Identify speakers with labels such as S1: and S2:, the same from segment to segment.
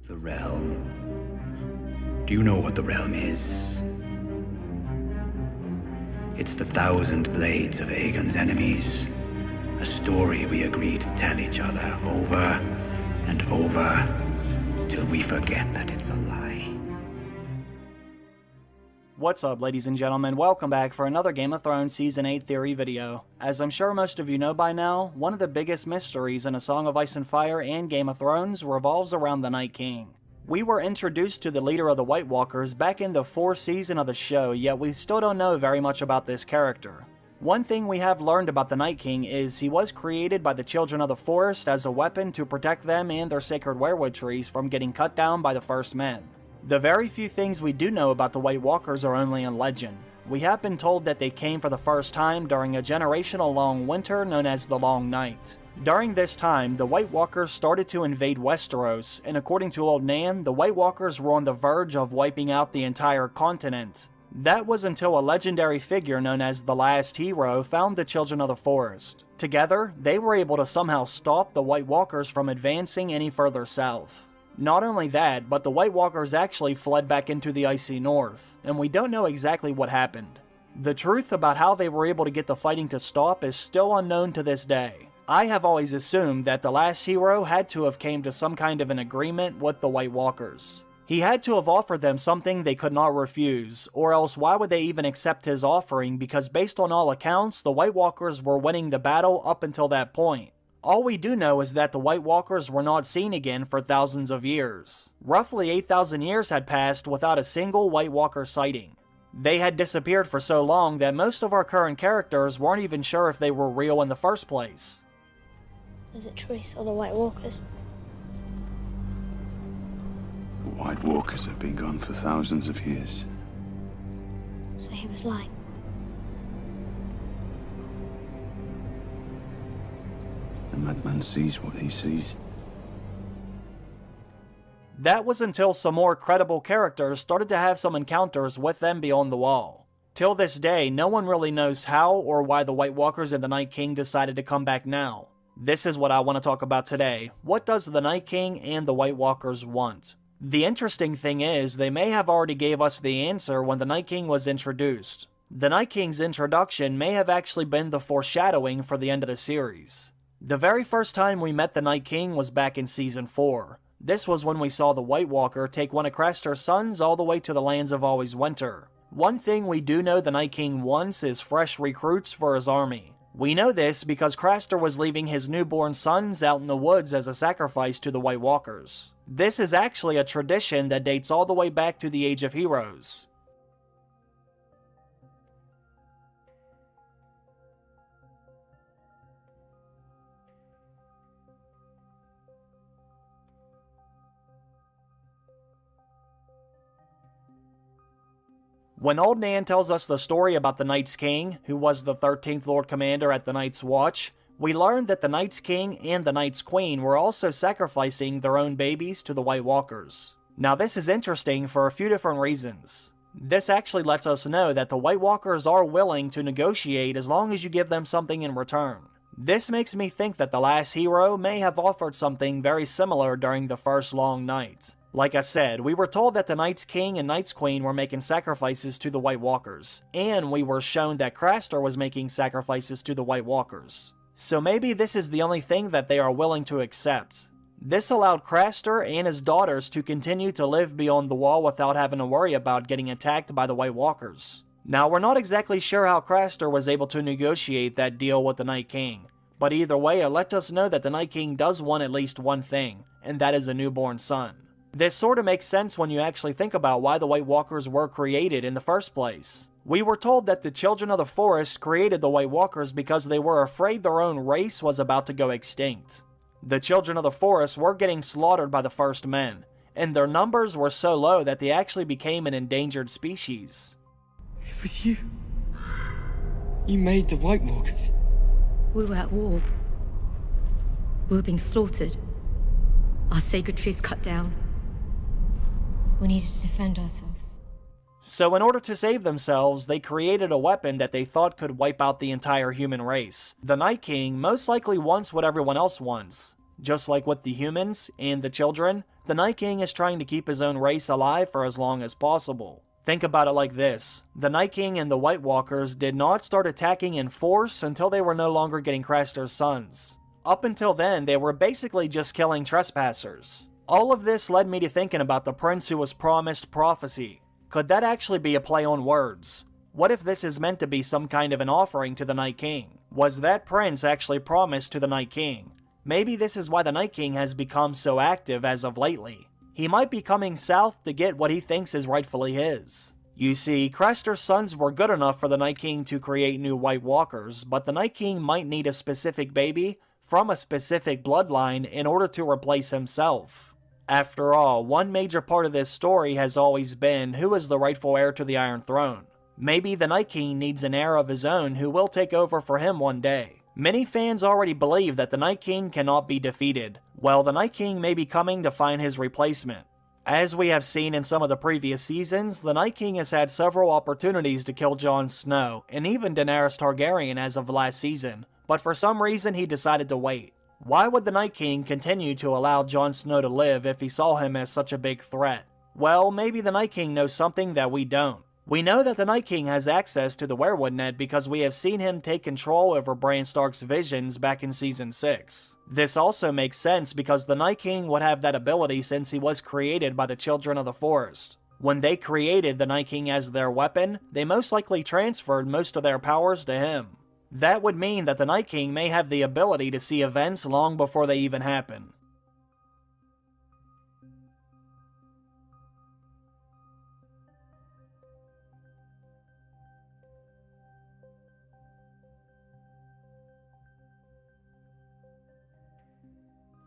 S1: The Realm. Do you know what the Realm is? It's the thousand blades of Aegon's enemies. A story we agree to tell each other over and over till we forget that it's a lie.
S2: What's up, ladies and gentlemen? Welcome back for another Game of Thrones Season 8 theory video. As I'm sure most of you know by now, one of the biggest mysteries in A Song of Ice and Fire and Game of Thrones revolves around the Night King. We were introduced to the leader of the White Walkers back in the 4th season of the show, yet we still don't know very much about this character. One thing we have learned about the Night King is he was created by the Children of the Forest as a weapon to protect them and their sacred weirwood trees from getting cut down by the First Men. The very few things we do know about the White Walkers are only in legend. We have been told that they came for the first time during a generational-long winter known as the Long Night. During this time, the White Walkers started to invade Westeros, and according to Old Nan, the White Walkers were on the verge of wiping out the entire continent. That was until a legendary figure known as the Last Hero found the Children of the Forest. Together, they were able to somehow stop the White Walkers from advancing any further south. Not only that, but the White Walkers actually fled back into the icy north, and we don't know exactly what happened. The truth about how they were able to get the fighting to stop is still unknown to this day. I have always assumed that the Last Hero had to have came to some kind of an agreement with the White Walkers. He had to have offered them something they could not refuse, or else why would they even accept his offering, because based on all accounts, the White Walkers were winning the battle up until that point. All we do know is that the White Walkers were not seen again for thousands of years. Roughly 8,000 years had passed without a single White Walker sighting. They had disappeared for so long that most of our current characters weren't even sure if they were real in the first place.
S3: Is it Triss or the White Walkers?
S4: The White Walkers have been gone for thousands of years.
S3: So he was lying.
S4: The madman sees what he sees.
S2: That was until some more credible characters started to have some encounters with them beyond the wall. Till this day, no one really knows how or why the White Walkers and the Night King decided to come back now. This is what I want to talk about today. What does the Night King and the White Walkers want? The interesting thing is, they may have already gave us the answer when the Night King was introduced. The Night King's introduction may have actually been the foreshadowing for the end of the series. The very first time we met the Night King was back in Season 4. This was when we saw the White Walker take one of Craster's sons all the way to the lands of Always Winter. One thing we do know the Night King wants is fresh recruits for his army. We know this because Craster was leaving his newborn sons out in the woods as a sacrifice to the White Walkers. This is actually a tradition that dates all the way back to the Age of Heroes. When Old Nan tells us the story about the Night's King, who was the 13th Lord Commander at the Night's Watch, we learn that the Night's King and the Night's Queen were also sacrificing their own babies to the White Walkers. Now this is interesting for a few different reasons. This actually lets us know that the White Walkers are willing to negotiate as long as you give them something in return. This makes me think that the Last Hero may have offered something very similar during the first Long Night. Like I said, we were told that the Night's King and Night's Queen were making sacrifices to the White Walkers, and we were shown that Craster was making sacrifices to the White Walkers. So maybe this is the only thing that they are willing to accept. This allowed Craster and his daughters to continue to live beyond the wall without having to worry about getting attacked by the White Walkers. Now, we're not exactly sure how Craster was able to negotiate that deal with the Night King, but either way, it let us know that the Night King does want at least one thing, and that is a newborn son. This sort of makes sense when you actually think about why the White Walkers were created in the first place. We were told that the Children of the Forest created the White Walkers because they were afraid their own race was about to go extinct. The Children of the Forest were getting slaughtered by the First Men, and their numbers were so low that they actually became an endangered species.
S5: It was you. You made the White Walkers.
S6: We were at war. We were being slaughtered. Our sacred trees cut down. We needed to defend ourselves.
S2: So in order to save themselves, they created a weapon that they thought could wipe out the entire human race. The Night King most likely wants what everyone else wants. Just like with the humans and the children, the Night King is trying to keep his own race alive for as long as possible. Think about it like this. The Night King and the White Walkers did not start attacking in force until they were no longer getting Craster's sons. Up until then, they were basically just killing trespassers. All of this led me to thinking about the prince who was promised prophecy. Could that actually be a play on words? What if this is meant to be some kind of an offering to the Night King? Was that prince actually promised to the Night King? Maybe this is why the Night King has become so active as of lately. He might be coming south to get what he thinks is rightfully his. You see, Craster's sons were good enough for the Night King to create new White Walkers, but the Night King might need a specific baby from a specific bloodline in order to replace himself. After all, one major part of this story has always been who is the rightful heir to the Iron Throne. Maybe the Night King needs an heir of his own who will take over for him one day. Many fans already believe that the Night King cannot be defeated. Well, the Night King may be coming to find his replacement. As we have seen in some of the previous seasons, the Night King has had several opportunities to kill Jon Snow, and even Daenerys Targaryen as of last season, but for some reason he decided to wait. Why would the Night King continue to allow Jon Snow to live if he saw him as such a big threat? Well, maybe the Night King knows something that we don't. We know that the Night King has access to the Weirwood Net because we have seen him take control over Bran Stark's visions back in Season 6. This also makes sense because the Night King would have that ability since he was created by the Children of the Forest. When they created the Night King as their weapon, they most likely transferred most of their powers to him. That would mean that the Night King may have the ability to see events long before they even happen.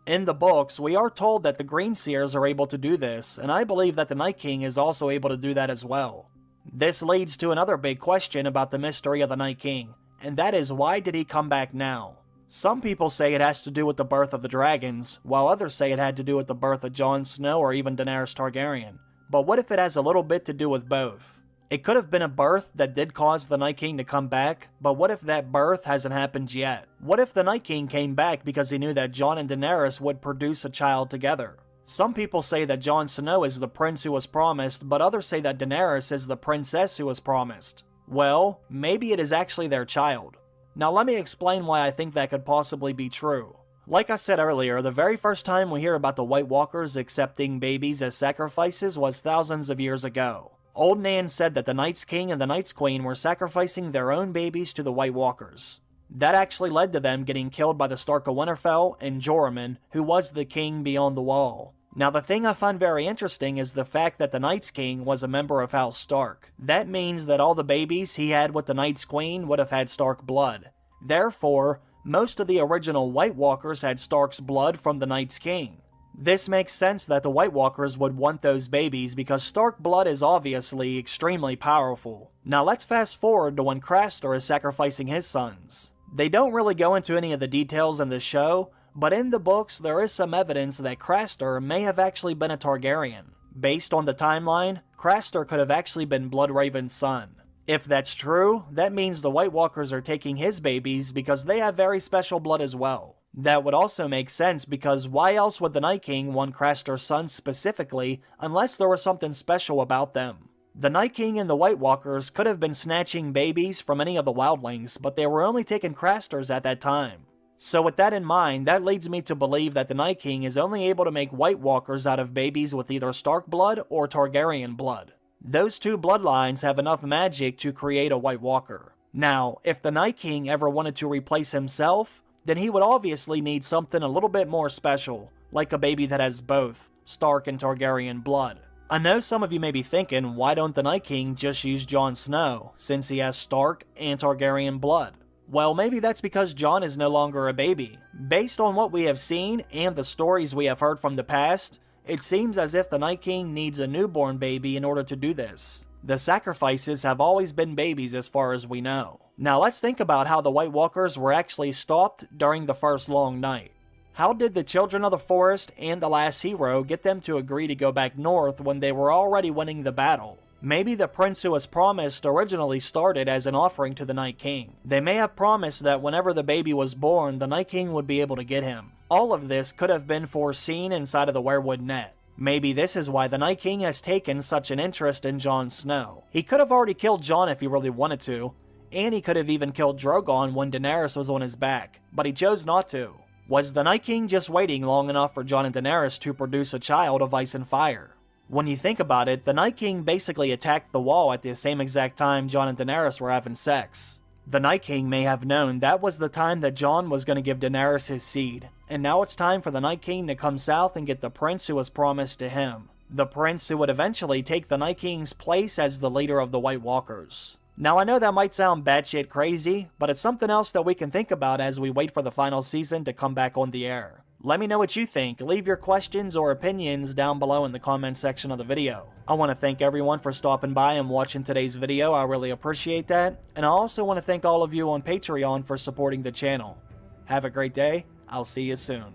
S2: In the books, we are told that the Greenseers are able to do this, and I believe that the Night King is also able to do that as well. This leads to another big question about the mystery of the Night King, and that is why did he come back now? Some people say it has to do with the birth of the dragons, while others say it had to do with the birth of Jon Snow or even Daenerys Targaryen. But what if it has a little bit to do with both? It could have been a birth that did cause the Night King to come back, but what if that birth hasn't happened yet? What if the Night King came back because he knew that Jon and Daenerys would produce a child together? Some people say that Jon Snow is the prince who was promised, but others say that Daenerys is the princess who was promised. Well, maybe it is actually their child. Now let me explain why I think that could possibly be true. Like I said earlier, the very first time we hear about the White Walkers accepting babies as sacrifices was thousands of years ago. Old Nan said that the Night's King and the Night's Queen were sacrificing their own babies to the White Walkers. That actually led to them getting killed by the Stark of Winterfell and Joramun, who was the king beyond the wall. Now the thing I find very interesting is the fact that the Night's King was a member of House Stark. That means that all the babies he had with the Night's Queen would have had Stark blood. Therefore, most of the original White Walkers had Stark's blood from the Night's King. This makes sense that the White Walkers would want those babies because Stark blood is obviously extremely powerful. Now let's fast forward to when Craster is sacrificing his sons. They don't really go into any of the details in the show, but in the books there is some evidence that Craster may have actually been a Targaryen. Based on the timeline, Craster could have actually been Bloodraven's son. If that's true, that means the White Walkers are taking his babies because they have very special blood as well. That would also make sense because why else would the Night King want Craster's sons specifically unless there was something special about them? The Night King and the White Walkers could have been snatching babies from any of the wildlings, but they were only taking Craster's at that time. So with that in mind, that leads me to believe that the Night King is only able to make White Walkers out of babies with either Stark blood or Targaryen blood. Those two bloodlines have enough magic to create a White Walker. Now, if the Night King ever wanted to replace himself, then he would obviously need something a little bit more special, like a baby that has both Stark and Targaryen blood. I know some of you may be thinking, why don't the Night King just use Jon Snow, since he has Stark and Targaryen blood? Well, maybe that's because Jon is no longer a baby. Based on what we have seen and the stories we have heard from the past, it seems as if the Night King needs a newborn baby in order to do this. The sacrifices have always been babies as far as we know. Now let's think about how the White Walkers were actually stopped during the first long night. How did the Children of the Forest and the Last Hero get them to agree to go back north when they were already winning the battle? Maybe the prince who was promised originally started as an offering to the Night King. They may have promised that whenever the baby was born, the Night King would be able to get him. All of this could have been foreseen inside of the Weirwood net. Maybe this is why the Night King has taken such an interest in Jon Snow. He could have already killed Jon if he really wanted to, and he could have even killed Drogon when Daenerys was on his back, but he chose not to. Was the Night King just waiting long enough for Jon and Daenerys to produce a child of ice and fire? When you think about it, the Night King basically attacked the Wall at the same exact time Jon and Daenerys were having sex. The Night King may have known that was the time that Jon was going to give Daenerys his seed, and now it's time for the Night King to come south and get the prince who was promised to him. The prince who would eventually take the Night King's place as the leader of the White Walkers. Now I know that might sound batshit crazy, but it's something else that we can think about as we wait for the final season to come back on the air. Let me know what you think. Leave your questions or opinions down below in the comment section of the video. I want to thank everyone for stopping by and watching today's video. I really appreciate that. And I also want to thank all of you on Patreon for supporting the channel. Have a great day. I'll see you soon.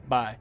S2: Bye.